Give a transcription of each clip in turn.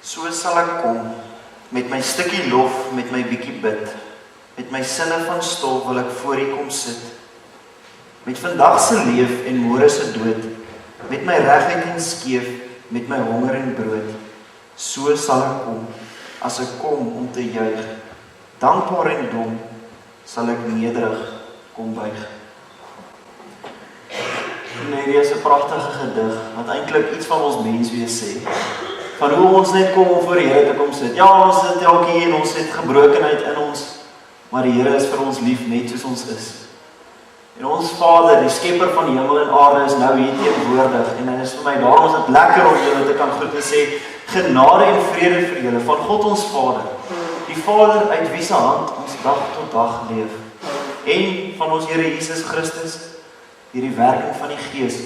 So sal ek kom, met my stukkie lof, met my bietjie bid, met my sinne van stof wil ek voor U kom sit, met vandag se leef en môre se dood, met my regheid en skeef, met my honger en brood, so sal ek kom, as ek kom om te juig, dankbaar en dom, sal ek nederig kom buig. Nee, dit is 'n pragtige gedig, wat eintlik iets van ons menswees sê, van hoe ons net kom om voor die Here te kom sit. Ja, ons sit elke en ons het gebrokenheid in ons, maar die Here is vir ons lief net soos ons is. En ons Vader, die skepper van hemel en aarde, is nou hier teenwoordig, en dit is vir my, daarom is dit lekker om julle te kan groet en sê, genade en vrede vir julle, van God ons Vader, die Vader uit wie se hand ons dag tot dag leef, en van ons Here Jesus Christus, hierdie werking van die Gees,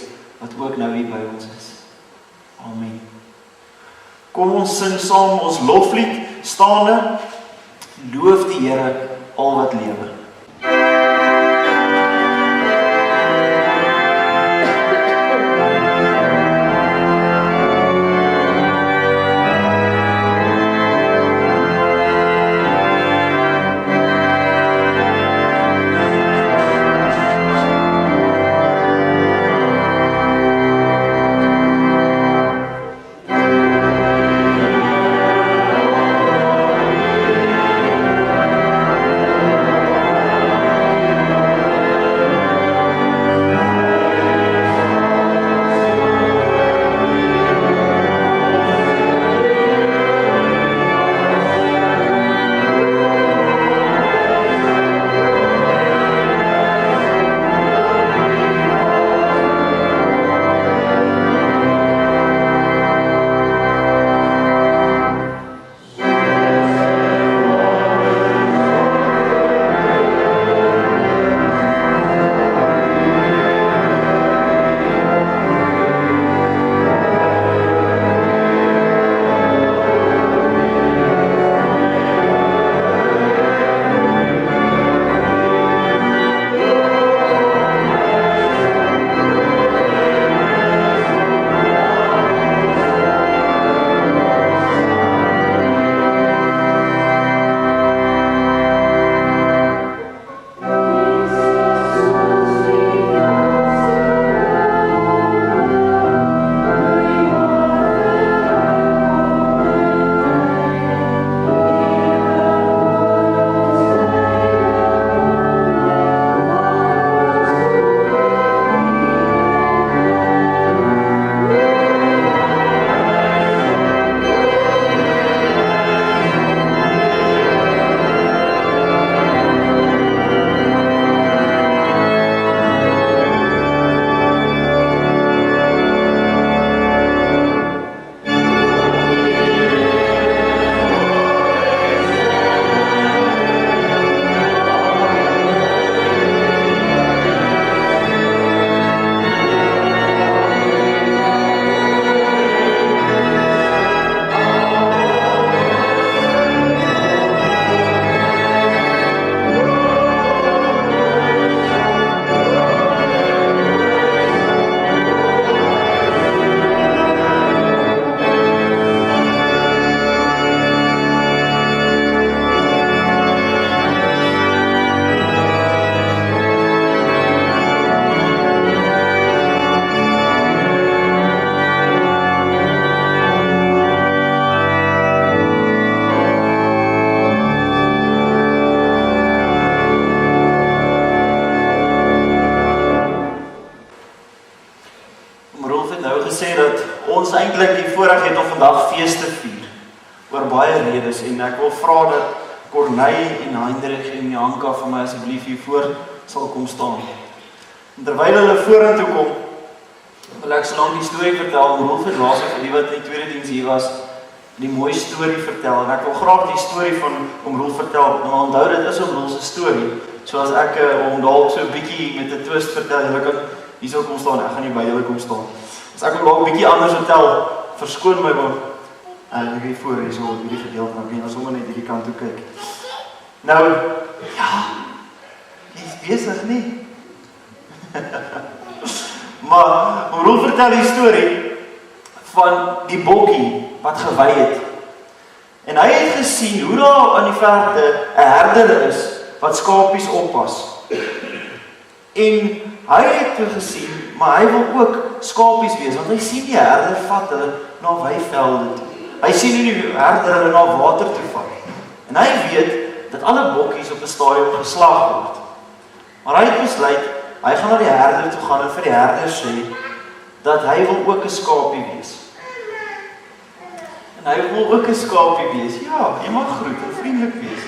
wat ook nou hier by ons is. Amen. Kom ons sing saam ons loflied, staande, loof die Here al wat lewe. ons eintlik die voorreg het om vandag fees te vier, oor baie redes, en ek wil vra dat Corneille en Heinrich en Janka van my asseblief hiervoor sal kom staan. En terwyl hulle vorentoe kom, wil ek so lank die storie vertel, om Rolf het laas vir die wat in die tweede diens hier was, die mooi storie vertel, en ek wil graag die storie van om Rolf vertel, maar onthou dit is om Rolf se storie, so as ek om dalk so 'n bietjie met 'n twist vertel, julle kan hier sou kom staan, ek gaan nie by julle kom staan. As ek dalk 'n bietjie anders vertel, verskoon my want ek hier voor hier so op hierdie gedeelte, dan kan jy sommer net hierdie kant toe kyk. Nou, ja, jy is besig nie. Maar Rolf vertel die storie van die bokkie wat gewy het En hy het gesien hoe daar in die verte 'n herder is wat skapies oppas. En hy het toe gesien, maar hy wil ook skapies wees, want hy sien die herder vat hulle na weivelde toe. Hy sien hoe die herder hulle na water toe vat. En hy weet dat alle bokkies op 'n stadium geslag word. Maar hy het besluit, hy gaan na die herder toe gaan en vir die herder sê dat hy wil ook 'n skapie wees. En hy wil ook 'n skapie wees. Ja, jy mag groet en vriendelik wees.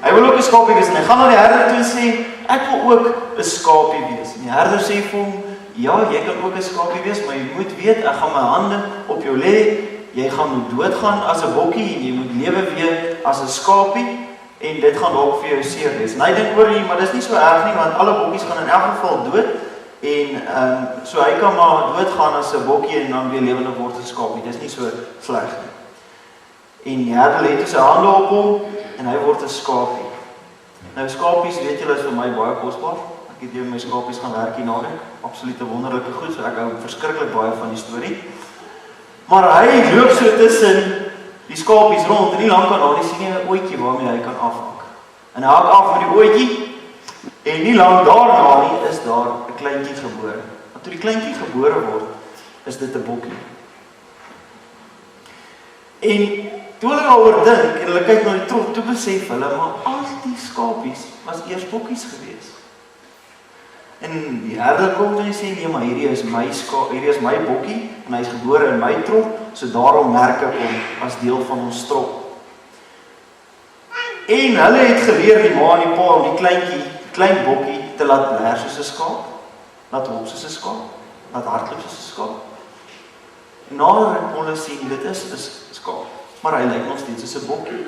Hy wil ook 'n skapie wees en hy gaan na die herder toe en sê, ek wil ook 'n skapie wees. En die herder sê vir hom, ja, jy kan ook 'n skapie wees, maar jy moet weet, ek gaan my hande op jou lê. Jy gaan doodgaan as 'n bokkie en jy moet lewe weer as 'n skapie en dit gaan dalk vir jou seer wees. En hy dink oor nie, maar dis nie so erg nie, want alle bokkies gaan in elk geval dood en so hy kan maar doodgaan as 'n bokkie en dan weer lewende word as 'n skapie. Dis nie so sleg nie. En die herder lê toe sy hande op hom en hy word 'n skapie. Nou skapies, weet julle, is vir my baie kosbaar. Ek het met my skapies gaan werk hier naweek. Absolute wonderlike goed, so ek hou verskriklik baie van die storie. Maar hy loop so tussen die skapies rond en nie lank aan daar sien jy 'n ootjie waarmee hy kan afhak. En hy hak af met die ootjie en nie lank daarna nie is daar 'n kleintjie gebore. En toe die kleintjie gebore word, is dit 'n bokkie. En toe hulle daaroor dink en hulle kyk na die trot, toe besef hulle, maar al die skapies was eers bokkies gewees. En die herder kom en hy sê, nee, maar hierdie is my bokkie en hy is gebore in my trot, so daarom merk ek hom as deel van ons trot. En hulle het geleer die ma en die pa om die klein bokkie te laat bler soos 'n skaap, laat hop soos 'n skaap, laat hardloop soos 'n skaap. En nader kon hulle sien, dit is 'n skaap, maar hy lyk nog steeds soos 'n bokkie.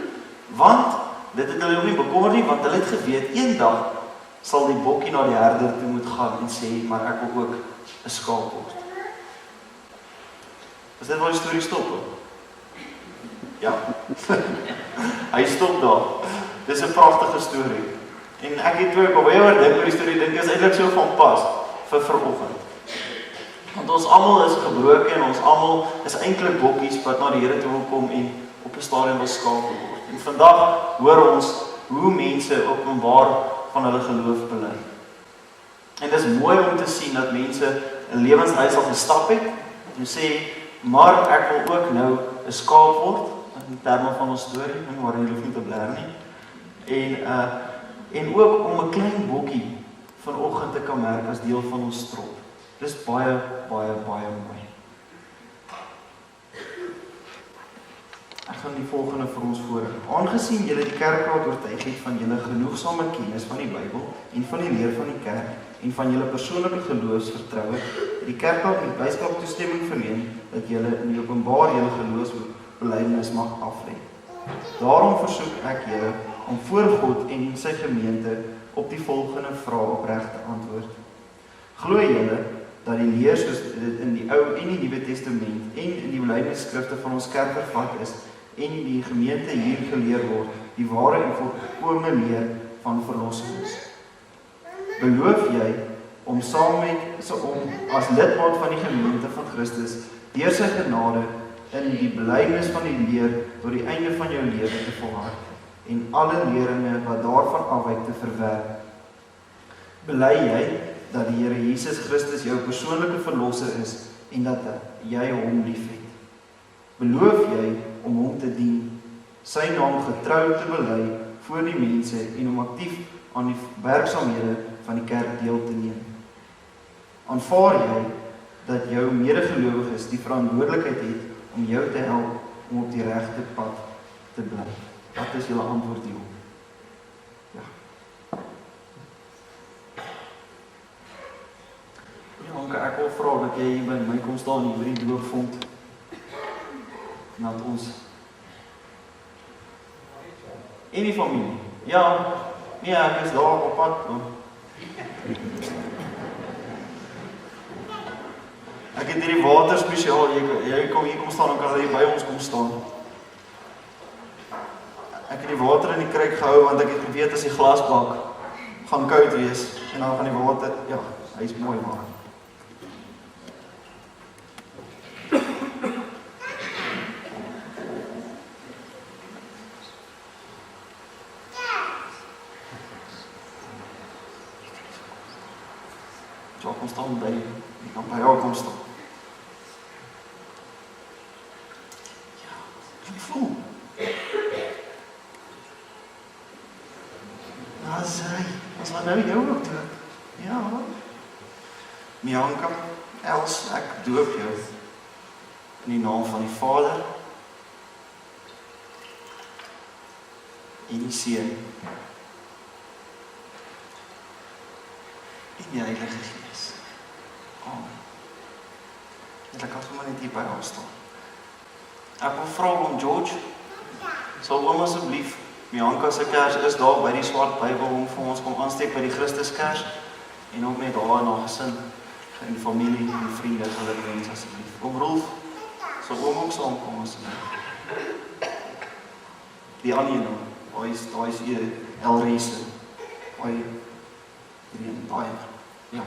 Want, dit het hulle nie bekommer nie, want hulle het geweet, eendag sal die bokkie na die herder toe moet gaan en sê, maar ek wil ook 'n skaap word. Is dit waar die storie stop? Ja. Hy stop daar. Dis 'n pragtige storie. En ek het ook baie oor dink oor die storie, dink is eintlik so van pas vir vanoggend. Want ons almal is gebroken en ons almal is eintlik bokkies wat na die Here toe wil kom en op 'n stadium wil skaap word. En vandag hoor ons hoe mense openbaar van hulle geloof bely. En dis mooi om te sien dat mense 'n lewensreis al gestap het en sê, maar ek wil ook nou 'n skaap word in terme van ons storie, en waar jy hoef nie te bler nie. En ook om 'n klein bokkie vanoggend te kan merk as deel van ons trop. Dis baie, baie, baie mooi. Ek gaan die volgende vir ons voorhou. Aangesien julle die kerkraad oortuig het van julle genoegsame kennis van die Bybel en van die leer van die kerk en van julle persoonlike geloofsvertroue, het die kerkraad met blydskap toestemming verleen dat julle in die openbaar julle geloofsbelijdenis mag aflê. Daarom versoek ek julle om voor God en sy gemeente op die volgende vraag opreg te antwoord. Glo julle dat die leer soos dit in die Ou en die Nuwe Testament en in die belydenisskrifte van ons kerk vervat is en die gemeente hier geleer word, die ware en volkome leer van verlossing is. Beloof jy om saam met om as lidmaat van die gemeente van Christus deur sy genade in die belydenis van die leer tot die einde van jou lewe te volhard en alle leringe wat daarvan afwyk te verwerp? Bely jy dat die Here Jesus Christus jou persoonlike verlosser is en dat jy hom liefhet? Beloof jy om hom te dien, sy naam getrou te bely voor die mense en om aktief aan die werksaamhede van die kerk deel te neem? Aanvaar jy dat jou medegelowiges die verantwoordelikheid het om jou te help om op die regte pad te bly? Wat is julle antwoord hierop? Ja. Janke, ek wil vra dat jy hier by my kom staan hier by die doopvond. Dat ons en die familie. Ja, nee, ek is daar op pad. Ek het hierdie water spesiaal, jy kom hier kom staan, dan kan jy by ons kom staan. Ek het die water in die kruik gehou, want ek het geweet as die glasbak gaan koud wees, en dan gaan die water, ja, hy is mooi maar. Ja, kom staan by, jy kan by jou kom staan. Ja, ek voel. Nou sê, ons wat nou jou ook doop. Ja, Bianca, Els, ek doop jou in die naam van die Vader en die Seun en die Heilige Gees. Amen. Ek kan sommer net hier by ons staan. Ek wil vra om George, sal oom asseblief, Bianca se kers is daar by die swart Bybel om vir ons kom aansteek by die Christuskers en ook net daar na gesin, en familie en vriende geluk wens asseblief. Oom Rolf, sal oom ook saamkom asseblief. Die ander een, daar is Elriese, daai ja.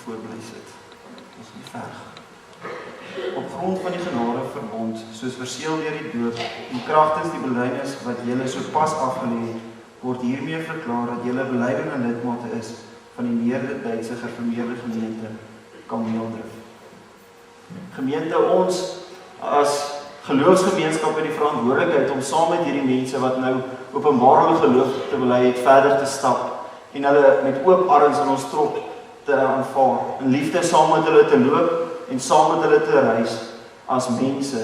Voorbly sit. Ons nie verg. Op grond van die genadeverbond, soos verseël deur die doop en kragtens die belydenis wat julle sopas afgelê het, word hiermee verklaar dat julle belydende lidmate is van die Nederduitse gereformeerde gemeente Kameeldrift. Gemeente, ons as geloofsgemeenskap het die verantwoordelikheid om saam met hierdie mense wat nou openbaar hulle geloof te bely het, verder te stap en hulle met oop arms in ons trop te aanvaar, in liefde saam met hulle te loop en saam met hulle te reis as mense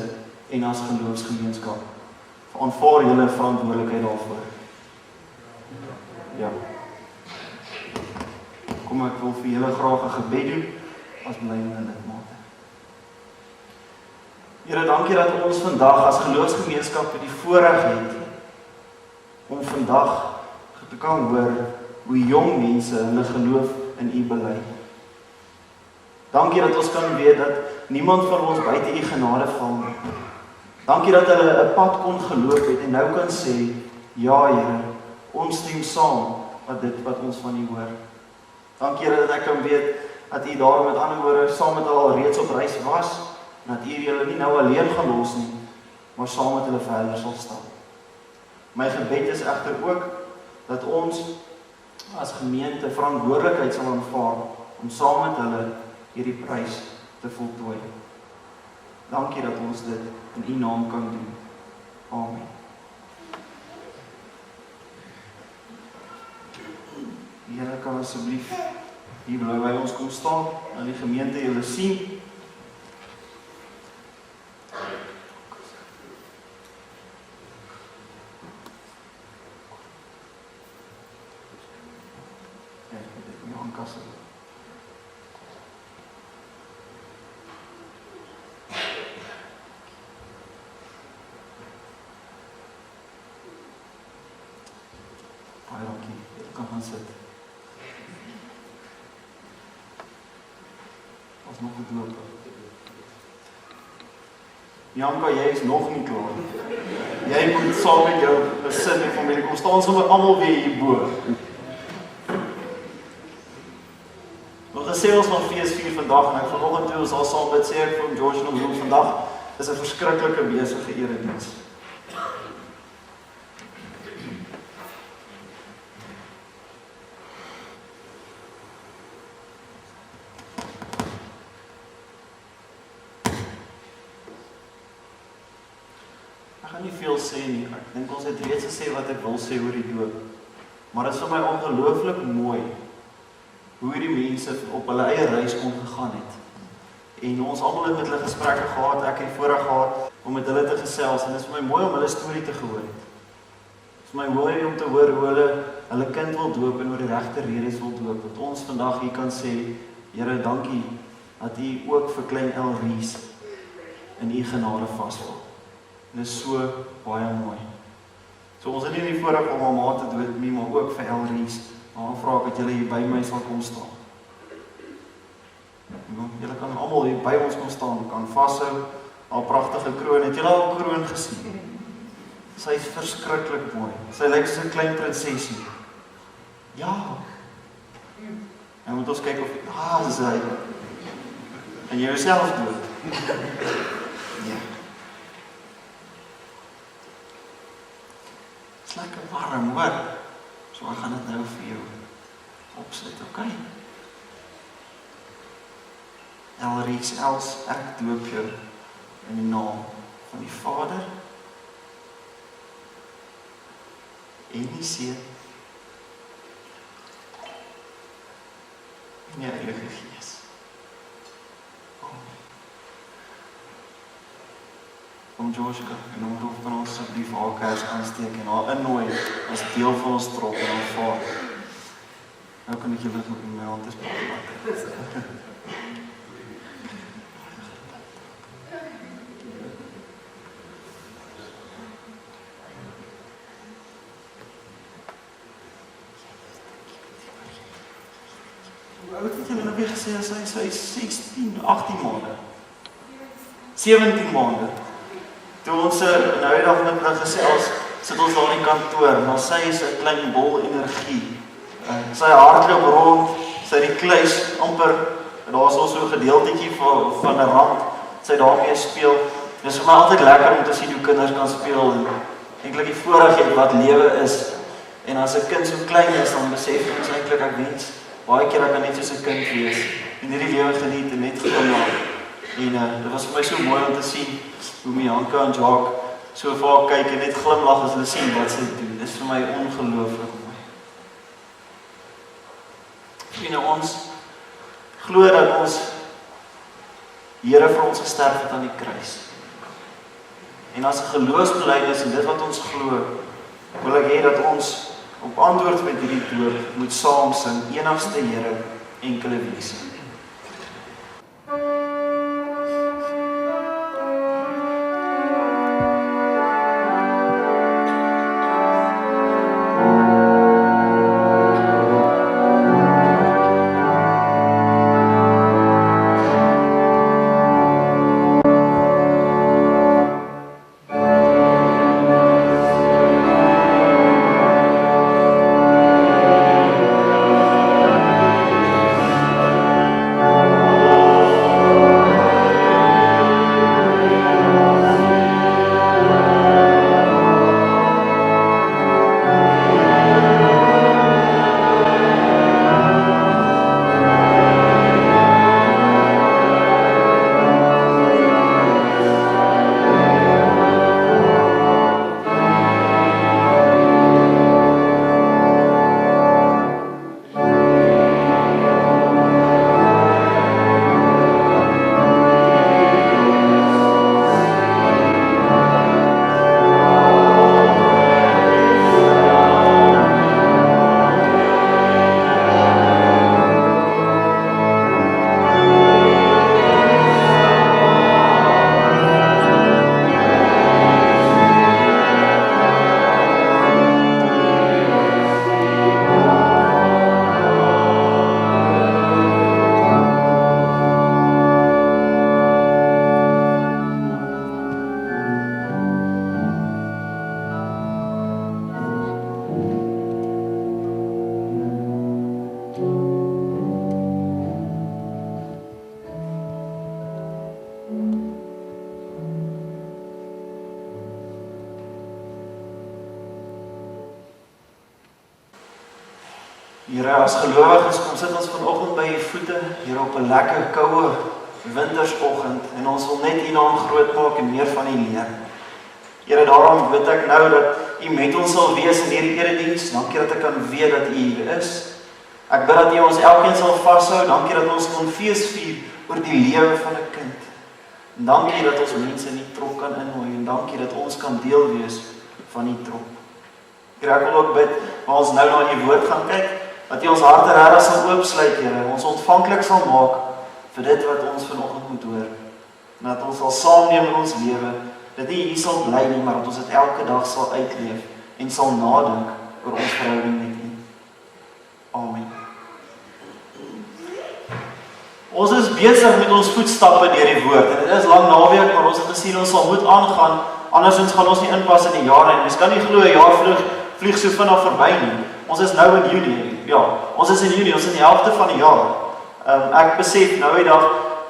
en as geloofsgemeenskap. Aanvaar julle verantwoordelikheid daarvoor. Ja. Kom, ek wil vir julle graag 'n gebed doen as belydende lidmate. Here, dankie dat ons vandag as geloofsgemeenskap die voorreg het om vandag te kan hoor hoe jong mense hulle geloof in U bely. Dankie dat ons kan weet dat niemand van ons buite U genade val nie. Dankie dat hulle 'n pad kon geloop het en nou kan sê, ja Here, ons stem saam met dit wat ons van U hoor. Dankie Here dat ek kan weet dat U daarom met ander woorde saam met hulle al reeds op reis was en dat U hulle nie nou alleen gaan los nie, maar saam met hulle verder sal stap. My gebed is egter ook dat ons as gemeente verantwoordelikheid sal aanvaar om saam met hulle hierdie prys te voltooi. Dankie dat ons dit in U naam kan doen. Amen. Here, kan asseblief hier by ons kom staan en die gemeente julle sien. Dankie, jy kan gaan sit. Ons nog goed loop. Bianca, jy is nog nie klaar. Jy moet saam met jou gesin en familie kom staan sommer almal weer hierbo. Ons gesê ons van fees vier vandag en ek vanoggend toe ons al saam bid sê ek vir George nog hoe vandag is 'n verskriklike besige erediens. Ek gaan nie veel sê nie, ek dink ons het reeds gesê wat ek wil sê oor die doop. Maar dit is vir my ongelooflik mooi hoe hierdie mense op hulle eie reis kon gegaan het. En ons almal het met hulle gesprekke gehad, ek het voorreg gehad om met hulle te gesels en dit is vir my mooi om hulle storie te hoor. Dit is vir my mooi om te hoor hoe hulle kind wil doop en oor die regte redes wil doop. Dat ons vandag hier kan sê, Here, dankie dat U ook vir klein Elries in U genade vasval. Dit is so baie mooi. So ons het nie die voorreg om haar ma te dood nie, maar ook vir Elries Dan vra ek dat julle hier by my sal kom staan. Julle kan almal hier by ons kom staan, kan vashou, al pragtige kroon. Het julle al 'n kroon gesien? Sy is verskriklik mooi. Sy lyk soos 'n klein prinsesie. Ja. En moet ons kyk of dis hy. En jy jouself dood. Ja. Dit is lekker warm, hoor. So ek gaan dit nou vir jou opsit, okay? Elries Els, ek doop jou in die naam van die Vader en die Seun en die Heilige Gees. Amen. Kom Joshua, en dan moet ons asseblief haar kers aansteek en haar innooi as deel van ons trop en aanvaar. Nou kan ek julle nog in my hand is praat. Hoe oud het julle nou weer gesê, sy is 16, 18 maande. 17 maande. Toe ons nou die dag met hulle gesels, sit ons daar in die kantoor, maar sy is 'n klein bol energie. Sy hardloop rond, sy die kluis amper, daar is al so 'n gedeeltetjie van 'n rand, sy daarmee speel. Dit is vir my altyd lekker om te sien hoe kinders kan speel en eintlik die voorreg wat lewe is. En as 'n kind so klein is, dan besef ons eintlik ek wens baie keer ek kan net soos 'n kind wees en hierdie lewe geniet en net glimlag. En dit was vir my so mooi om te sien hoe Mianka en Jacques so vir haar kyk en net glimlag as hulle sien wat sy doen. Dit is vir my ongelooflik mooi. En ons glo dat ons Here vir ons gesterf het aan die kruis. En as 'n geloofsbelijdenis en dit wat ons glo, wil ek hê dat ons op antwoord met hierdie doop moet saam sing, enigste Here, enkele wese. Here, as gelowiges kom sit ons vanoggend by u voete, hier op 'n lekker koue wintersoggend en ons wil net u naam groot maak en meer van u leer. Here, daarom weet ek nou dat u met ons sal wees in hierdie erediens. Dankie dat ek kan weet dat u hier is. Ek bid dat u ons elkeen sal vashou. Dankie dat ons kon fees vier oor die lewe van 'n kind. En dankie dat ons mense in die trop kan innooi en dankie dat ons kan deel wees van die trop. Here, ek wil ook bid, waar ons nou na u woord gaan kyk, dat u ons harte regtig sal oopsluit, Here, ons ontvanklik sal maak vir dit wat ons vanoggend moet hoor. En dat ons sal saamneem in ons lewe, dat nie hier sal bly nie, maar dat ons dit elke dag sal uitleef en sal nadink oor ons verhouding met u. Ons is besig met ons voetstappe deur die woord. En dit is lang naweek, maar ons het gesien ons sal moet aangaan, andersins gaan ons nie inpas in die jaar en mens kan nie glo 'n jaar vlieg so vinnig verby nie. Ons is nou in Junie. Ja, ons is in Junie, ons is in die helfte van die jaar. Ek besef nou die dag,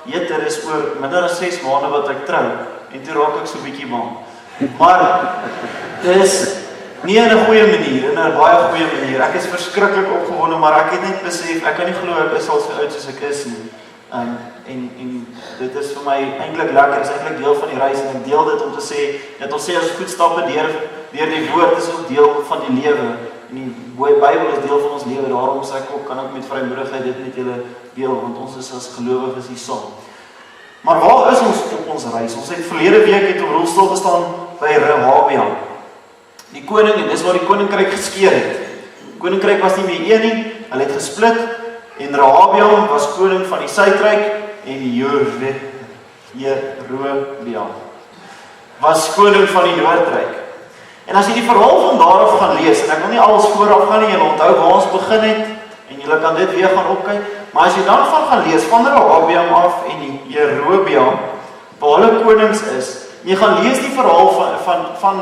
jeter is oor minder as 6 maande wat ek trou en toe raak ek so bietjie bang. Maar dis nie in 'n goeie manier, in 'n baie goeie manier. Ek is verskriklik opgewonde, maar ek het net besef ek kan nie glo ek is al so oud soos ek is nie. En dit is vir my eintlik lekker, is eintlik deel van die reis en ek deel dit om te sê dat ons sê as voetstappe deur die woord is ook deel van die lewe. En die Bybel is deel van ons lewe, daarom sê ek ook kan ek met vrymoedigheid dit met julle deel, want ons is as gelowiges hier saam. Maar waar is ons op ons reis? Ons het verlede week het op rolstoel gestaan by Rehabia. Die koning, en dis waar die koninkryk geskeur het. Die koninkryk was nie meer een nie, hulle het gesplit, en Rehabia was koning van die Suidryk, en Jerobeam was koning van die Noordryk. En as jy die verhaal van daaraf gaan lees, en ek wil nie alles vooraf gaan nie, jy onthou waar ons begin het, en jy kan dit weer gaan opkyk, maar as jy dan gaan lees, van Rehabeam af, en die Jerobeam, waar hulle konings is, jy gaan lees die verhaal van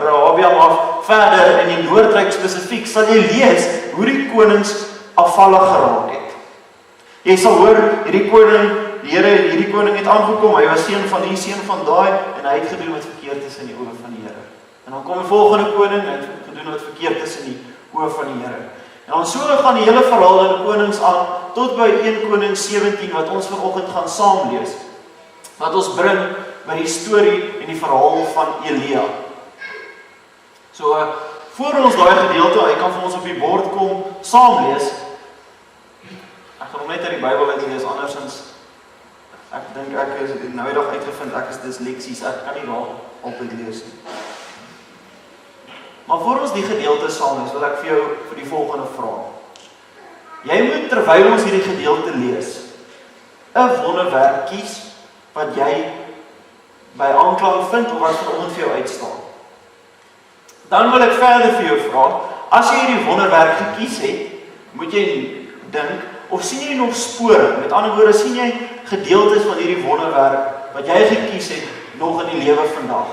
Rehabeam af, verder, in die Noordryk spesifiek, sal jy lees, hoe die konings afvallig geraak het. Jy sal hoor, hierdie koning het aangekom, hy was seun van die, seun van daai, en hy het gedoen wat verkeerd is in die oë van die Here. En dan kom die volgende koning, en hy het gedoen wat verkeerd is in die oë van die Here. En dan so gaan die hele verhaal in die konings aan, tot by 1 Koning 17, wat ons vanoggend gaan saam lees, wat ons bring by die storie en die verhaal van Elia. So, voor ons daai gedeelte, hy kan vir ons op die bord kom, saam lees. Ek gaan hom net uit die Bybel uitlees, andersins, ek dink ek is nou die dag uitgevind, ek is dysleksies, ek kan nie daar altyd lees nie. Maar voor ons die gedeelte saam lees, wil ek vir jou vir die volgende vraag. Jy moet terwyl ons hierdie gedeelte lees, 'n wonderwerk kies, wat jy by aanklank vind, of wat vanoggend vir jou uitstaan. Dan wil ek verder vir jou vra, as jy hierdie wonderwerk gekies het, moet jy dink, of sien jy nog spore? Met ander woorde, sien jy gedeeltes van hierdie wonderwerk, wat jy gekies het, nog in die lewe vandag?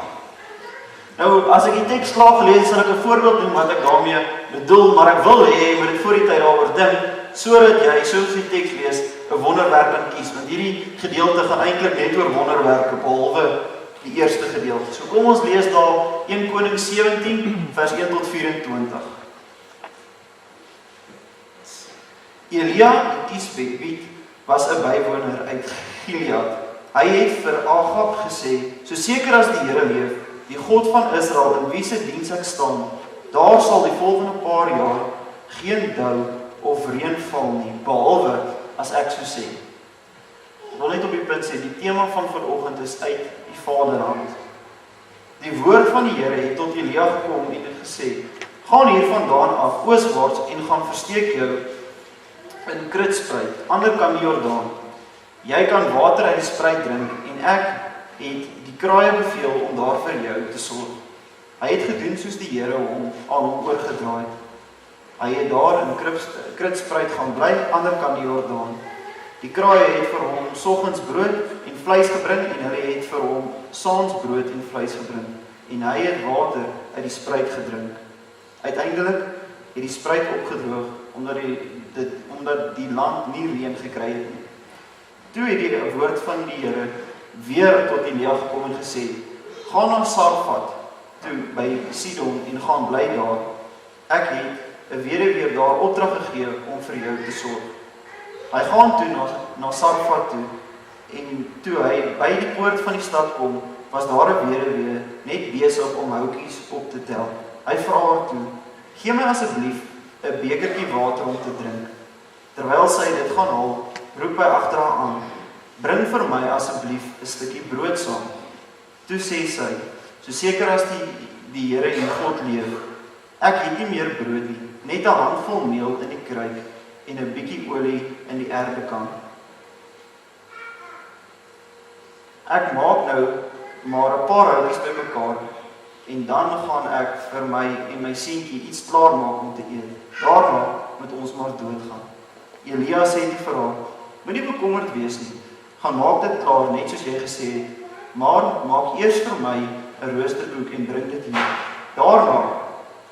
Nou, as ek die teks klaar gelees, sal ek 'n voorbeeld noem wat ek daarmee bedoel, maar ek wil hê jy moet dit voor die tyd daaroor dink, sodat jy, soos die teks lees, 'n wonderwerk kan kies, want hierdie gedeelte gaan eintlik net oor wonderwerke, behalwe die eerste gedeelte. So kom ons lees daar 1 Koning 17, vers 1 tot 24. Elia die Tisbewit was 'n bywoner uit Gilead. Hy het vir Agab gesê, so seker as die Here leef, die God van Israel, in wie se diens ek staan, daar sal die volgende paar jaar geen dou of reën val nie, behalwe as ek so sê. Ek wil net op die punt sê, die tema van vanoggend is uit die Vaderhand. Die woord van die Here het tot Elia gekom en het gesê, gaan hiervandaan af, ooswaarts, en gaan versteek jou in Kritspruit, ander kant die Jordaan. Jy kan water uit die spruit drink, en ek het die kraaie beveel om daar vir jou te sorg. Hy het gedoen soos die Here aan hom oorgedra het. Hy het daar in Kritspruit gaan bly, ander kant die Jordaan. Die kraaie het vir hom soggens brood en vleis gebring, en hulle het vir hom saans brood en vleis gebring, en hy het water uit die spruit gedrink. Uiteindelik het die spruit opgedroog, omdat die land nie reën gekry het nie. Toe het die woord van die Here weer tot Elia gekom en gesê, gaan na Sarfat toe by Sidon en gaan bly daar. Ek het 'n weduwee daar opdrag gegee om vir jou te sorg. Hy gaan toe na Sarfat toe, en toe hy by die poort van die stad kom, was daar 'n weduwee net besig om houtjies op te tel. Hy vra haar toe, gee my asseblief 'n bekertjie water om te drink. Terwyl sy dit gaan haal, roep hy agter haar aan, bring vir my asseblief 'n stukkie brood saam. Toe sê sy, so seker as die Here en God leef, ek het nie meer brood nie, net 'n handvol meel in die kruik en 'n bietjie olie in die erdekan. Ek maak nou maar 'n paar houtjies bymekaar, en dan gaan ek vir my en my seentjie iets klaar maak om te eet. Daarna moet ons maar doodgaan. Elia sê vir haar, Moenie bekommerd wees nie. Gaan maak dit klaar, net soos jy gesê het. Maar maak eers vir my 'n roosterkoek en bring dit hier. Daarna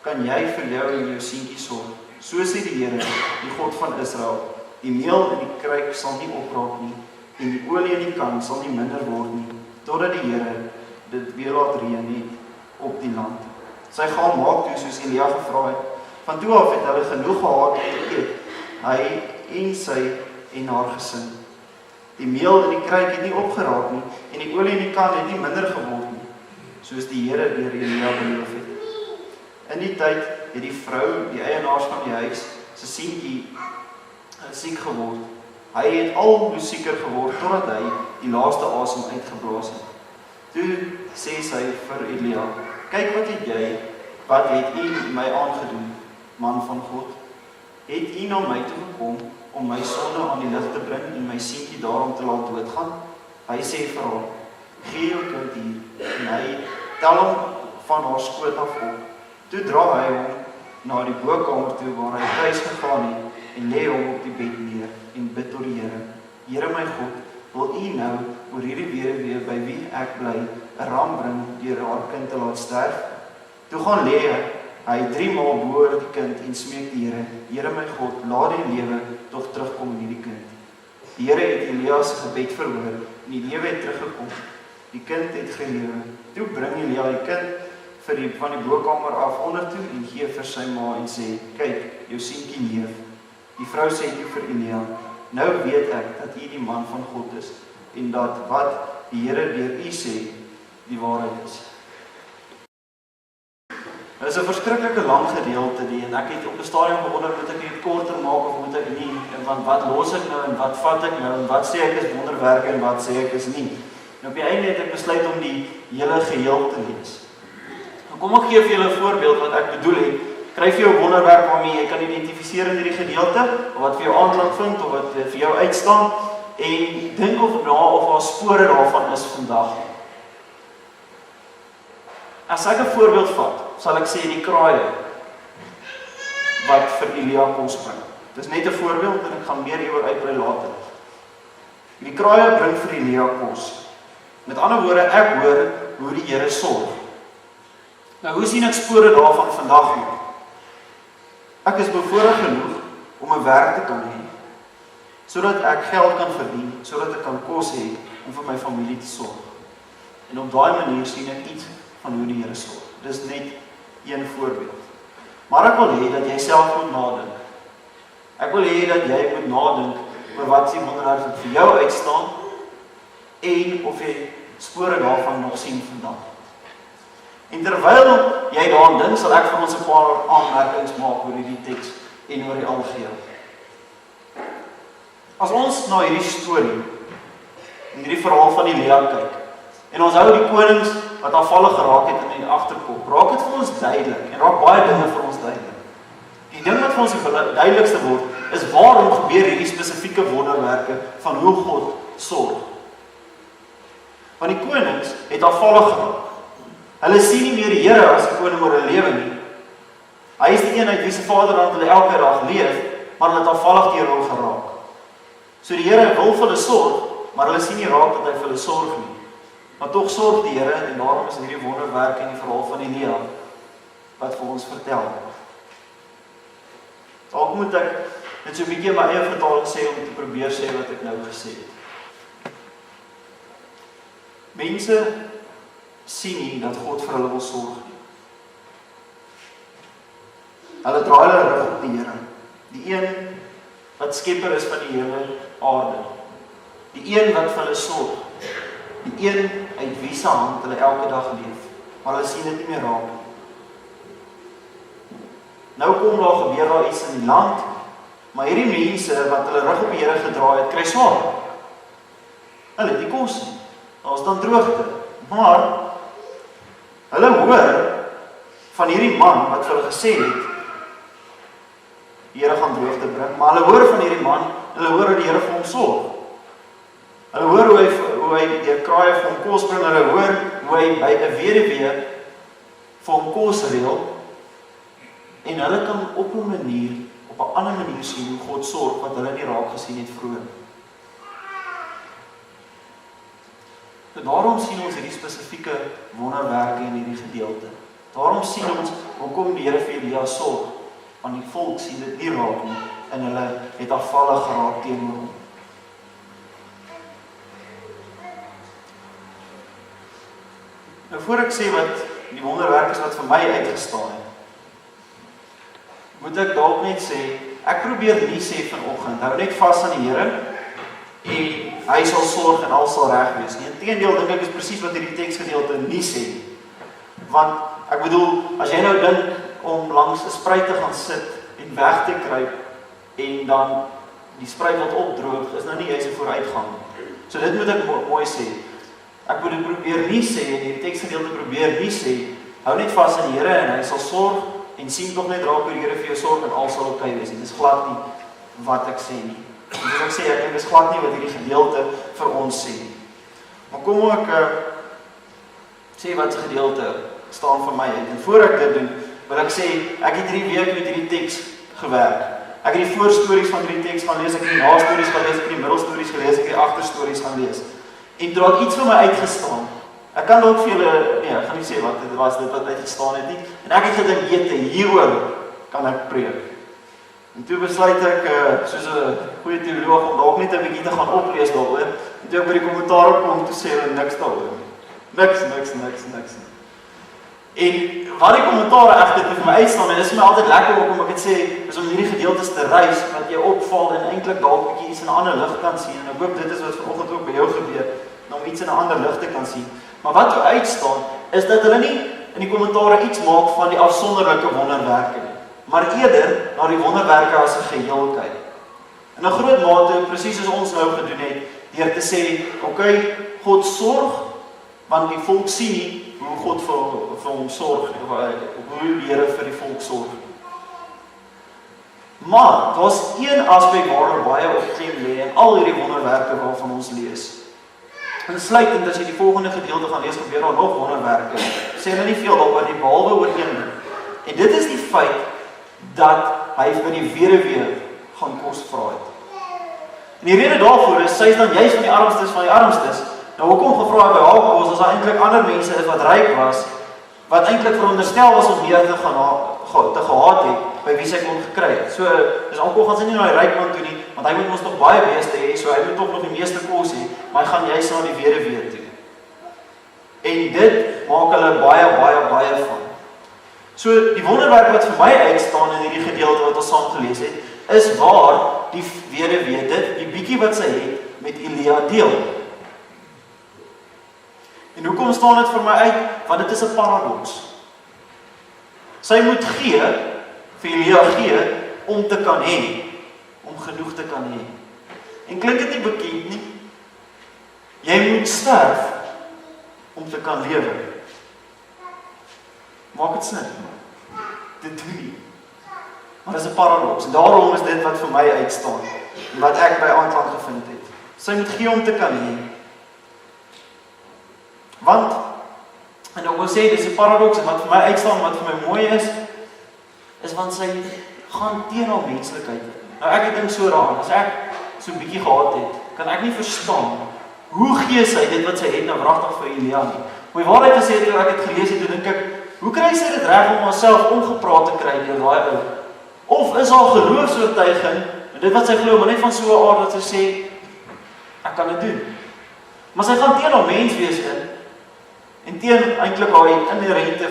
kan jy vir jou en jou seentjie sorg. So sê die Here, die God van Israel. Die meel in die kruik sal nie opraak nie, en die olie in die kan sal nie minder word nie, totdat die Here dit weer laat reën het op die land. Sy gaan maak toe soos Elia gevra het. Van toe af het hulle genoeg gehad om te eet, hy en sy en haar gesin. Die meel in die kruik het nie opgeraak nie, en die olie in die kan het nie minder geword nie, soos die Here deur Elia beloof het. In die tyd het die vrou, die eienaars van die huis, sy seentjie siek geword. Hy het al hoe sieker geword, totdat hy die laaste asem uitgeblaas het. Toe sê sy vir Elia, kyk wat het u my aangedoen, man van God? Het u na my toe gekom, om my sonde aan die lig te bring, en my seentjie daarom te laat doodgaan? Hy sê vir haar, gee jou kind hier, en hy tel hom van haar skoot af op. Toe dra hy hom na die bokkamer toe, waar hy thuis gegaan het, en lê hom op die bed neer, en bid tot die Here. Here my God, wil u nou, oor hierdie weduwee by wie ek bly, 'n ram bring, deur haar kind te laat sterf? Toe gaan lê hy 3 maal bo oor die kind, en smeek die Here, Here my God, laat die lewe tog terugkom in hierdie kind. Die Here het Elia se gebed verhoor, en die lewe het teruggekom. Die kind het gelewe. Toe bring Elia die kind van die bokkamer af ondertoe, en gee vir sy ma en sê, kyk, jou seentjie leef. Die vrou sê toe vir Elia, nou weet ek dat u die man van God is, en dat wat die Here deur u sê, die waarheid is. Dit is 'n verskriklike lang gedeelte die, en ek het op 'n stadium gewonder, moet ek dit korter maak of moet ek nie, want wat los ek nou, en wat vat ek nou, en wat sê ek is wonderwerke, en wat sê ek is nie. En op die einde het ek besluit om die hele geheel te lees. Kom ek gee vir julle 'n voorbeeld wat ek bedoel het. Kry vir jou 'n wonderwerk waarmee jy kan identifiseer in hierdie gedeelte, of wat vir jou aanklank vind, of wat vir jou uitstaan, en dink of daar spore daarvan is vandag. As ek 'n voorbeeld vat, sal ek sê die kraaie wat vir Elia kos bring. Dis net 'n voorbeeld en ek gaan meer hieroor uitbrei later. Die kraaie bring vir Elia kos. Met ander woorde, ek hoor hoe die Here sorg. Nou, hoe sien ek spore daarvan vandag nog? Ek is bevoorreg genoeg om 'n werk te kan hê, sodat ek geld kan verdien, sodat ek kan kos hê om vir my familie te sorg. En op daai manier sien ek iets van hoe die Here sorg. Dis net een voorbeeld. Maar ek wil hê dat jy self moet nadink. Ek wil hê dat jy moet nadink oor wat die wonderwerk vir jou uitstaan en of jy spore daarvan nog sien vandag. En terwyl jy daaraan dink, sal ek vir ons 'n paar aanmerkings maak oor hierdie teks en oor die algeheel. As ons na hierdie storie en hierdie verhaal van Elia kyk, en ons hou die konings wat afvallig geraak het in die agterkop, raak dit vir ons duidelik en raak baie dinge vir ons duidelik. Die ding wat vir ons die duidelikste word, is waarom gebeur hierdie spesifieke wonderwerke van hoe God sorg. Want die konings het afvallig geraak. Hulle sien nie meer die Here as die koning oor hulle lewe nie. Hy is die een uit wie se vaderland hulle elke dag leef, maar hulle het afvallig deur hom geraak. So die Here wil vir hulle sorg, maar hulle sien nie raak dat hy vir hulle sorg nie. Maar tog sorg die Here, en daarom is hierdie wonderwerk en die verhaal van Elia wat vir ons vertel. Dalk moet ek net so 'n bietjie my eie vertaling sê om te probeer sê wat ek nou gesê het. Mense sien nie dat God vir hulle wil sorg nie. Hulle draai hulle rug op die Here, die een wat skepper is van die hele aarde, die een wat vir hulle sorg, die een uit wie se hand hulle elke dag leef, maar hulle sien dit nie meer raak nie. Nou gebeur daar iets in die land, maar hierdie mense wat hulle rug op die Here gedraai het, kry swaar. Hulle het nie kos nie, daar is dan droogte, maar hulle hoor van hierdie man wat vir hulle gesê het, die Here gaan droogte bring, maar hulle hoor van hierdie man, hulle hoor hoe die Here vir hom sorg. Hulle hoor hoe hy deur kraaie vir hom kos bring, hulle hoor hoe hy by 'n weduwee vir hom kos reël, en hulle kan op 'n ander manier sien hoe God sorg wat hulle nie raak gesien het vroeër. So daarom sien ons hierdie spesifieke wonderwerke in hierdie gedeelte. Daarom sien ons hoekom die Here vir Elia sorg, want die volk sien dit nie raak nie en hulle het afvallig geraak teenoor hom. Nou voor ek sê wat die wonderwerk is wat vir my uitgestaan het, moet ek dalk net sê, ek probeer nie sê vanoggend, hou net vas aan die Here en hy sal sorg en alles sal reg wees nie. Inteendeel dink ek is presies wat hierdie teksgedeelte nie sê. Want ek bedoel, as jy nou dink om langs 'n spruit te gaan sit en weg te kruip en dan die spruit wat opdroog, is nou nie juis 'n vooruitgang. So dit moet ek mooi sê. Ek moet dit probeer nie sê en hierdie teksgedeelte probeer nie sê, hou net vas aan die Here en hy sal sorg en sien tog net raak hoe die Here vir jou sorg en alles sal oukei wees. Dit is glad nie wat ek sê nie. Soos ek sê, ek dink dis glad nie wat hierdie gedeelte vir ons sê. Maar kom ek sê wat se gedeelte staan vir my uit. En voor ek dit doen, wil ek sê, ek het 3 weke met hierdie teks gewerk. Ek het die voorstories van hierdie teks gaan lees, ek het die nastories gaan lees, ek het die middelstories gelees, ek het die agterstories gaan lees. En daar het iets vir my uitgestaan. Ek kan dalk vir julle, nee, ek gaan nie sê wat dit was, dit wat uitgestaan het nie. En ek het gedink, hieroor kan ek preek. En toe besluit ek, soos 'n goeie teoloog, om dalk net 'n bietjie te gaan oplees daaroor. En toe ek by die kommentaar kom, toe sê hulle niks daaroor. Niks. En wat die kommentaar egter vir my uitstaan, en dit is my altyd lekker om ek het sê, is om hierdie gedeeltes te reis, wat jy opval en eintlik dalk bietjie iets in 'n ander lig kan sien. En ek hoop dit is wat vanoggend ook by jou gebeur, om iets in 'n ander lig te kan sien. Maar wat toe uitstaan, is dat hulle nie in die kommentaar iets maak van die afsonderlike wonderwerke nie, maar eerder na die wonderwerke as 'n geheel kyk. In 'n groot mate, presies soos ons nou gedoen het, deur te sê, okay, God sorg, want die volk sien nie hoe God vir hom sorg, hoe die Here vir die volk sorg. Maar, daar's een aspek waar baie op klem lê in al hierdie wonderwerke waarvan ons lees. Insluitend as jy die volgende gedeelte gaan lees, gebeur daar nog wonderwerke. Sê hulle nie veel daaroor nie, behalwe oor een ding. En dit is die feit dat hy vir die weduwee gaan kos vra het. En die rede daarvoor is, sy is dan juist van die armstes. Nou hoekom gevra het by haar kos, as daar eintlik ander mense is wat ryk was, wat eintlik veronderstel was om meer te gehad het, by wie sy kon gekry het. So, dus alkohol gaan sy nie na die ryk man toe nie, want hy moet ons nog baie beeste hê, so hy moet toch nog die meeste kos hê, maar hy gaan juist na die weduwee toe. En dit maak hulle baie van. So, die wonderwerk wat vir my uitstaan in hierdie gedeelte wat ons saam gelees het, is waar die weduwee dit, die bietjie wat sy het, met Elia deel. En hoekom staan dit vir my uit? Want dit is 'n paradoks. Sy moet gee, vir Elia gee, om te kan hê, om genoeg te kan hê. En klink dit nie bekend nie? Jy moet sterf, om te kan lewe. Maak dit sin? Dit doen nie. Maar dit is 'n paradoks. Daarom is dit wat vir my uitstaan, en wat ek by aanklank gevind het. Sy moet gee om te kan hê. Want, en ek wil sê, dit is 'n paradoks, en wat vir my uitstaan, wat vir my mooi is want sy gaan teen haar menslikheid. Nou ek dink so raar, as ek so 'n bietjie gehad het, kan ek nie verstaan, hoe gee sy dit wat sy het nou wragtig vir Elia nie. Om die waarheid te sê, toe ek het gelees het, toe dink ek, hoe kry sy dit reg om haarself omgepraat te kry deur daai ou? Of is haar geloofsoortuiging, dit wat sy glo, maar net van so 'n aard dat sy sê, ek kan dit doen. Maar sy gaan teen haar menswees in, en teen eintlik haar inherente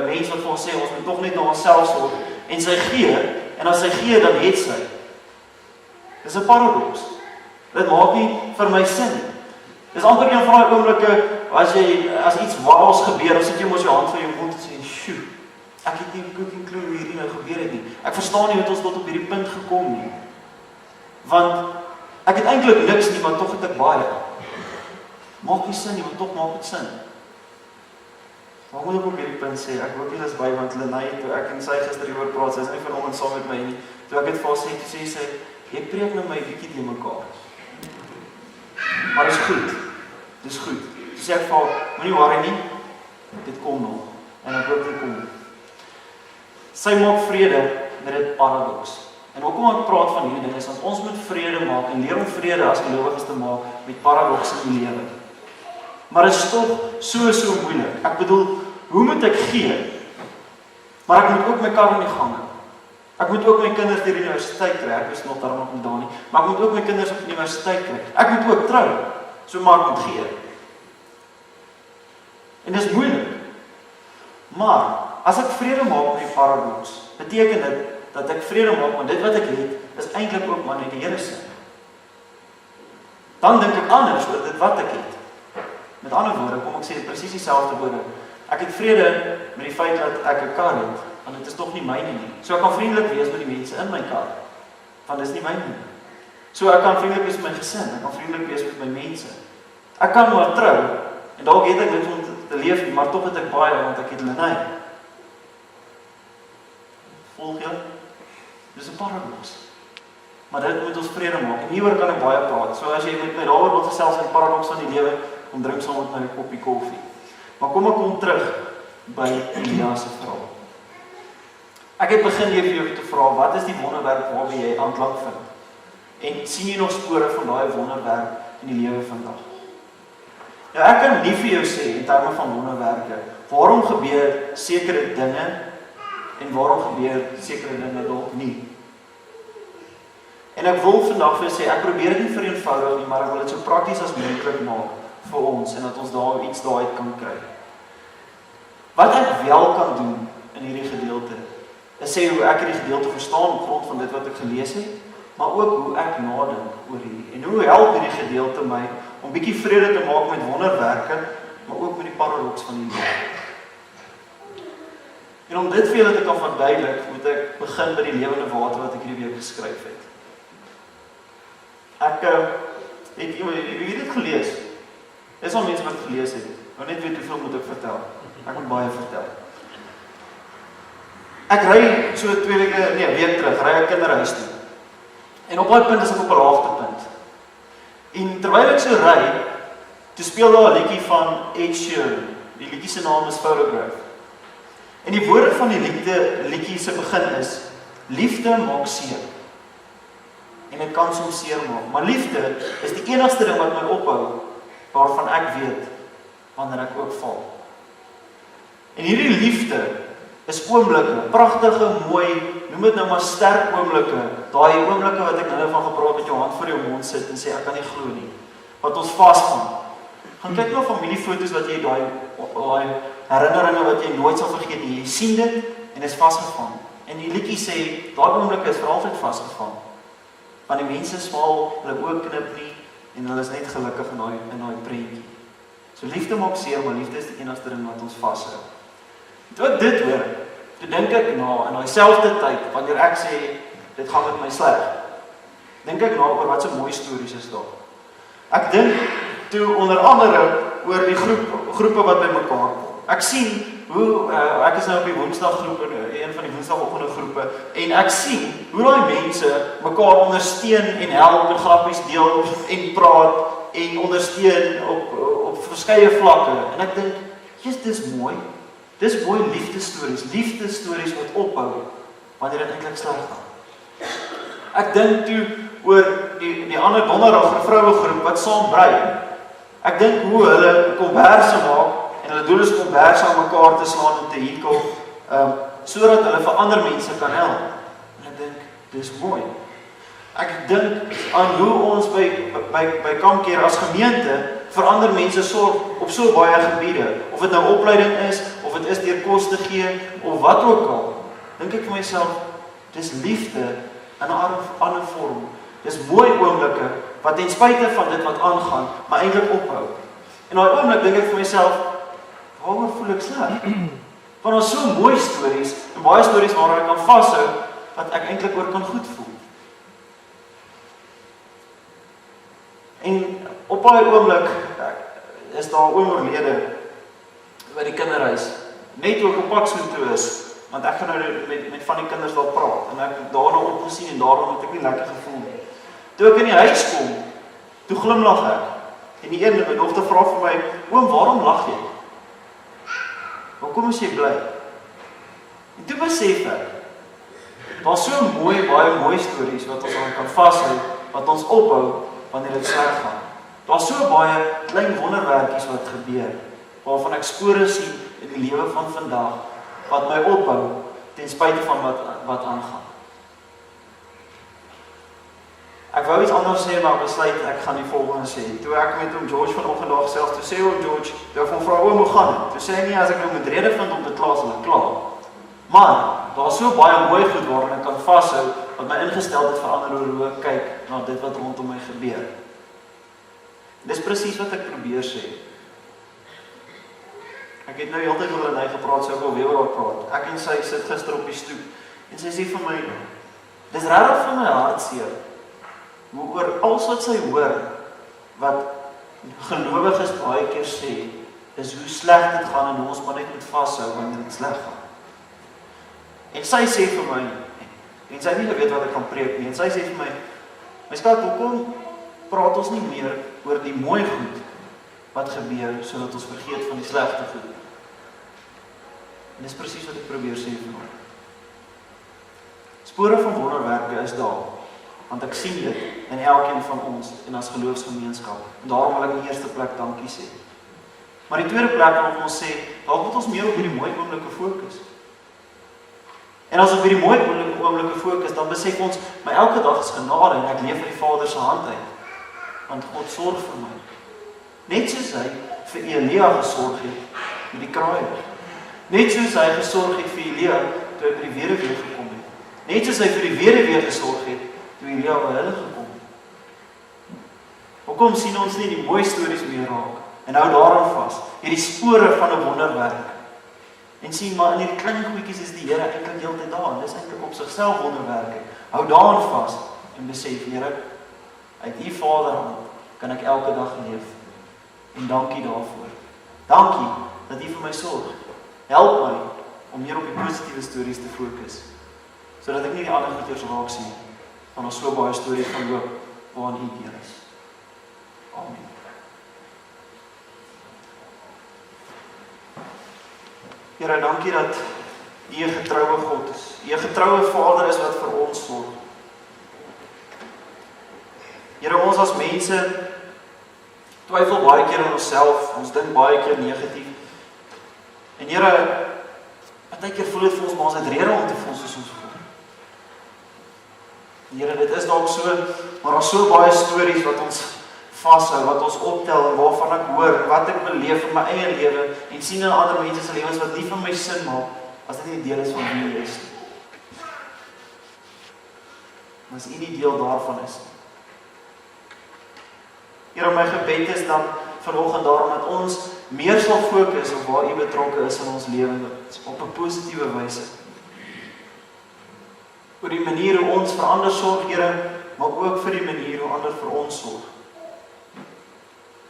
mens wat vir ons sê, ons moet tog net na onsself sorg, en sy gee, en as sy gee, dan het sy. Dis 'n paradoks. Dit maak nie vir my sin. Dis amper een van die oomblikke, as iets waals gebeur, dan sit jy mos jou hand van jou mond en sê, sjoe, ek het nie cooking clue hoe hierdie nou gebeur het nie. Ek verstaan nie hoe ons tot op hierdie punt gekom nie. Want ek het eintlik niks nie, maar tog het ek baie. Maak nie sin nie, maar tog maak dit sin. Maar moet ek op hierdie punt sê, ek hoop nie is by, want Lenay, toe ek en sy gister hieroor praat, sy is nie vanoggend saam met my nie, toe ek het vir haar sê, toe sê sy, jy preek nou my bietjie teen mekaar. Maar dis goed, dis goed. Toe sê ek vir haar, moenie worry nie, dit kom nog, en ek hoop dit kom. Sy maak vrede met dit paradoks. En hoekom ek praat van hierdie ding is, want ons moet vrede maak, en leer om vrede as gelowiges te maak, met paradoks in die lewe. Maar dit is tog so moeilik. Ek bedoel, hoe moet ek gee? Maar ek moet ook my kar in die gang hou. Ek moet ook my kinders deur die universiteit kry. Ek is nog daarom nog nie daar nie. Maar ek moet ook my kinders op die universiteit kry. Ek moet ook trou. So maar ek moet gee. En dis moeilik. Maar as ek vrede maak met die paradoks, beteken dit dat ek vrede maak met dit wat ek het, is eintlik ook maar net die Here se. Dan dink ek anders oor dit wat ek het. Met ander woorde, kom ek sê presies dieselfde woorde. Ek het vrede met die feit dat ek 'n kar het, want dit is tog nie myne nie. So ek kan vriendelik wees met die mense in my kar, want dit is nie myne nie. So ek kan vriendelik wees met my gesin, ek kan vriendelik wees met my mense. Ek kan maar trou, en dalk het ek dit om te leef nie, maar tog het ek baie, want ek het Lenay. Volg jy? Dis 'n paradoks. Maar dit moet ons vrede maak. En hieroor kan ek baie praat. So as jy met my daaroor wil gesels in die paradoks van die lewe, kom drink saam met my 'n koppie koffie. Maar kom ek kom terug by Elia se verhaal. Ek het begin hier vir jou te vra, wat is die wonderwerk waarby jy aanklank vind? En sien jy nog spore van daai wonderwerk in die lewe vandag? Nou ek kan nie vir jou sê in terme van wonderwerke, waarom gebeur sekere dinge en waarom gebeur sekere dinge dalk nie. En ek wil vandag vir jou sê, ek probeer dit nie vereenvoudig nie, maar ek wil dit so prakties as moontlik maak vir ons en dat ons daar iets daaruit kan kry. Wat ek wel kan doen in hierdie gedeelte, is sê hoe ek hierdie gedeelte verstaan op grond van dit wat ek gelees het, maar ook hoe ek nadink oor hierdie. En hoe help hierdie gedeelte my om bietjie vrede te maak met wonderwerke, maar ook met die paradoks van die lewe. En om dit vir julle te kan verduidelik, moet ek begin by die lewende water wat ek hierdie week geskryf het. Ek het dit gelees. Dis al mense wat gelees het. Nou net weet hoeveel moet ek vertel. Ek moet baie vertel. Ek ry so 2 weke, nee, week terug, ry ek kinderhuis toe. En op daai punt is ek op 'n laagtepunt. En terwyl ek so ry, toe speel daar 'n liedjie van Ed Sheeran. Die liedjie se naam is Photograph. En die woorde van die liedjie se begin is: liefde maak seer. En dit kan soms seer maak, maar liefde is die enigste ding wat my ophou, waarvan ek weet wanneer ek ook val. En hierdie liefde is oomblikke, pragtige, mooi, noem dit nou maar sterk oomblikke, daai oomblikke wat ek nou van gepraat met jou hand voor jou mond sit en sê ek kan nie glo nie, wat ons vasvang. Gaan kyk na familiefoto's wat jy daai herinneringe wat jy nooit sal vergeet nie. Jy sien dit en is vasgevang. En die liedjie sê daai oomblikke is vir altyd vasgevang. Want die mense smaal, hulle oë knip nie en hulle is net gelukkig in daai prentjie. So liefde maak seer, maar liefde is die enigste ding wat ons vashou. Toe ek dit hoor, toe dink ek na in daai selfde tyd wanneer ek sê dit gaan met my sleg. Dink ek na oor wat so mooi stories is daar. Ek dink toe onder andere oor die groepe wat by mekaar kom. Ek sien hoe ek is nou op die Woensdaggroep en een van die Woensdagoggende groepe en ek sien hoe daai mense mekaar ondersteun en help en grappies deel en praat en ondersteun op verskeie vlakke. En ek dink, "Jesus, dis mooi. Dis mooi liefdesstories wat ophou wanneer dit eintlik sleg gaan." Ek dink toe oor die ander donderdag 'n vrouegroep wat saam brei. Ek dink hoe hulle komberse maak en hulle doel is komberse aan mekaar te slaan en te hekel, sodat hulle vir ander mense kan help. En ek dink, dis mooi. Ek dink aan hoe ons by Kampkeer as gemeente vir ander mense sorg op so baie gebiede, of dit nou opleiding is, of dit is deur kos te gee, of wat ook al. Dink ek vir myself, dis liefde in 'n ander vorm. Dis mooi oomblikke wat ten spyte van dit wat aangaan, maar eintlik ophou. En daai oomblik dink ek vir myself, waaroor voel ek sleg? Want ons so mooi stories en baie stories waaraan ek kan vashou wat ek eintlik oor kan goed voel. En op daai oomblik is daar 'n oom oorlede by die kinderhuis. Net toe ek op pad so toe is, want ek gaan nou met van die kinders daar praat en ek daarna opgesien en daarom het ek nie lekker gevoel nie. Toe ek in die huis kom, toe glimlag ek. En die een, my dogter vra vir my, "Oom, waarom lag jy? Hoekom is jy bly?" En toe besef ek, daar's so baie mooi stories wat ons aan kan vashou, wat ons ophou wanneer dit sleg gaan. Daar's so baie klein wonderwerkies wat gebeur, waarvan ek spore sien in die lewe van vandag, wat my opbou, ten spyte van wat aangaan. Ek wou iets anders sê, maar besluit ek gaan die volgende sê. Toe ek met oom George vanoggend daar gesels, toe sê oom George, toe ek van vra oom, hoe gaan dit? Toe sê hy nie, as ek nou met rede vind om te kla, sal ek kla. Maar, daar is so baie mooi goed waarin ek kan vashou, wat my ingesteldheid verander oor hoe ek kyk na dit wat rondom my gebeur. Dis presies wat ek probeer sê. Ek het nou die hele tyd oor hy gepraat, so ek wil weer oor praat. Ek en sy sit gister op die stoep, en sy sê vir my, dis regtig van my hartseer, hoe oor alles wat sy hoor, wat gelowiges baie keer sê, is hoe sleg dit gaan en hoe ons maar net moet vashou wanneer dit sleg gaan. En sy sê vir my, en sy het nie geweet wat ek gaan preek nie, en sy sê vir my, my skat, hoekom praat ons nie meer oor die mooi goed wat gebeur, sodat ons vergeet van die slegte goed. En dis presies wat ek probeer sê vandag. Spore van wonderwerke is daar, want ek sien dit in elkeen van ons en as geloofsgemeenskap. En daarom wil ek in die eerste plek dankie sê. Maar die tweede plek wil ons sê, dalk moet ons meer op hierdie mooi oomblikke fokus. En as ons op hierdie mooi oomblikke fokus, dan besef ons, my elke dag is genade en ek leef uit die Vader se hand uit. Want God sorg vir my. Net soos hy vir Elia gesorg het met die kraai. Net soos hy gesorg het vir Elia toe hy by die weduwee gekom het. Net soos hy vir die weduwee gesorg het toe Elia by hulle gekom het. Hoekom sien ons nie die mooi stories meer raak en hou daaraan vas, hierdie spore van 'n wonderwerk. En sien maar in hierdie klein goedjies is die Here eintlik heeltyd daar en dis eintlik op sigself wonderwerke. Hou daaraan vas en besef, Here, uit U Vaderhand kan ek elke dag leef. En dankie daarvoor. Dankie dat U vir my sorg. Help my om meer op die positiewe stories te fokus, sodat ek nie die ander goeders raak sien van ons so baie stories van hoop waarin U deel is. Amen. Here, dankie dat U 'n getroue God is. U 'n getroue Vader is wat vir ons sorg. Here, ons as mense twyfel baie keer aan onsself, ons dink baie keer negatief. En Here, baie keer voel dit vir ons, maar ons het rede om te voel soos ons voel. Here, dit is dalk so, maar daar is so baie stories wat ons vashou, wat ons optel, en waarvan ek hoor, wat ek beleef in my eie lewe, en sien in ander mense se lewens wat nie vir my sin maak, as dit nie deel is van wie U is nie. As U nie deel daarvan is nie. Here, my gebed is dan vanoggend daarom dat ons meer sal fokus op waar U betrokke is in ons lewens, op 'n positiewe wyse. Oor die manier hoe ons vir ander sorg, Here, maar ook vir die manier hoe ander vir ons sorg.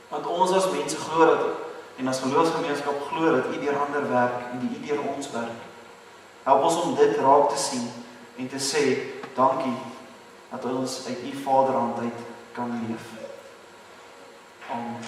Want ons as mense glo dat, en as geloofsgemeenskap glo dat U deur ander werk en die U deur ons werk. Help ons om dit raak te sien en te sê, dankie dat ons uit U Vaderhand uit kan leef. Amen.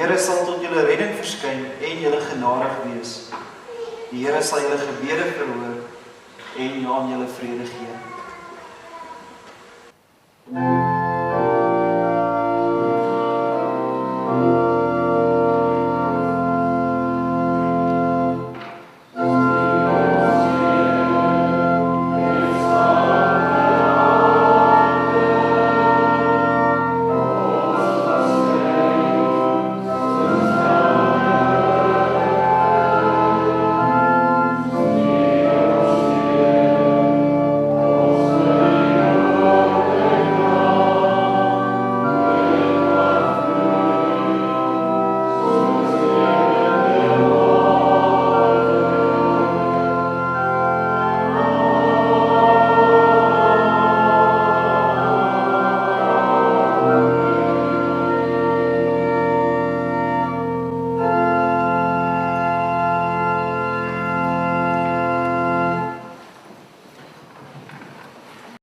Die Here sal tot julle redding verskyn en julle genadig wees. Die Here sal julle gebede verhoor en aan julle vrede gee.